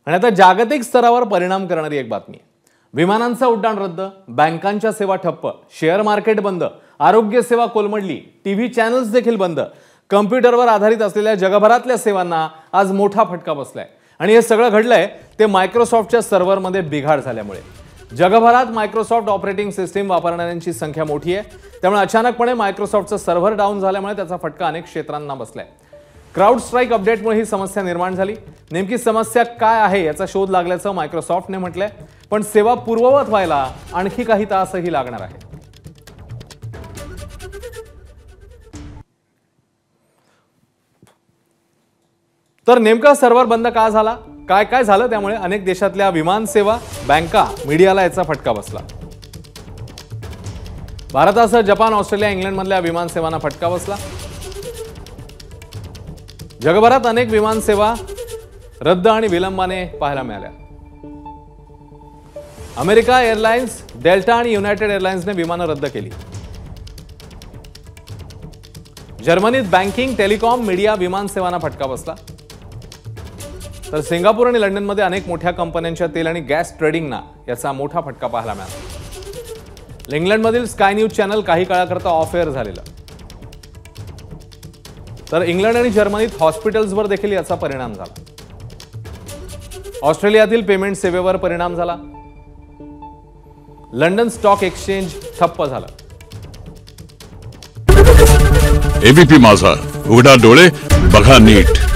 आणि आता जागतिक स्तरावर परिणाम करणारी एक बातमी आहे। विमानांचं उड्डाण रद्द, बँकांच्या सेवा ठप्प, शेअर मार्केट बंद, आरोग्य सेवा कोलमडली, टीव्ही चॅनल्स देखील बंद। कम्प्युटरवर आधारित असलेल्या जगभरातल्या सेवांना आज मोठा फटका बसलाय आणि हे सगळं घडलंय ते मायक्रोसॉफ्टच्या सर्व्हरमध्ये बिघाड झाल्यामुळे। जगभरात मायक्रोसॉफ्ट ऑपरेटिंग सिस्टीम वापरणाऱ्यांची संख्या मोठी आहे, त्यामुळे अचानकपणे मायक्रोसॉफ्टचं सर्व्हर डाऊन झाल्यामुळे त्याचा फटका अनेक क्षेत्रांना बसलाय। क्राउड स्ट्राईक अपडेटमुळे ही समस्या निर्माण झाली। नेमकी समस्या काय आहे याचा शोध लागल्याचं मायक्रोसॉफ्टने म्हटलंय, पण सेवा पूर्ववत व्हायला आणखी काही तासही लागणार आहे। तर नेमका सर्व्हर बंद का झाला, काय काय झालं, त्यामुळे अनेक देशातल्या विमान सेवा, बँका, मीडियाला याचा फटका बसला। भारतासह जपान, ऑस्ट्रेलिया, इंग्लंडमधल्या विमान सेवांना फटका बसला। जगभरात अनेक विमान सेवा रद्द आणि विलंबाने पाहायला मिळाल्या। अमेरिका एअरलाइन्स, डेल्टा आणि युनायटेड एअरलाइन्सने विमानं रद्द केली। जर्मनीत बँकिंग, टेलिकॉम, मीडिया, विमान सेवांना फटका बसला। तर सिंगापूर आणि लंडनमध्ये अनेक मोठ्या कंपन्यांच्या तेल आणि गॅस ट्रेडिंगना याचा मोठा फटका पाहायला मिळाला। इंग्लंडमधील स्काय न्यूज चॅनल काही काळाकरता ऑफ एअर झालेलं। तर इंग्लंड आणि जर्मनीत हॉस्पिटल्सवर देखील याचा परिणाम झाला। ऑस्ट्रेलियातील पेमेंट सेवेवर परिणाम झाला। लंडन स्टॉक एक्सचेंज ठप्प झालं। एबीपी माझा, उघडा डोळे बघा नीट।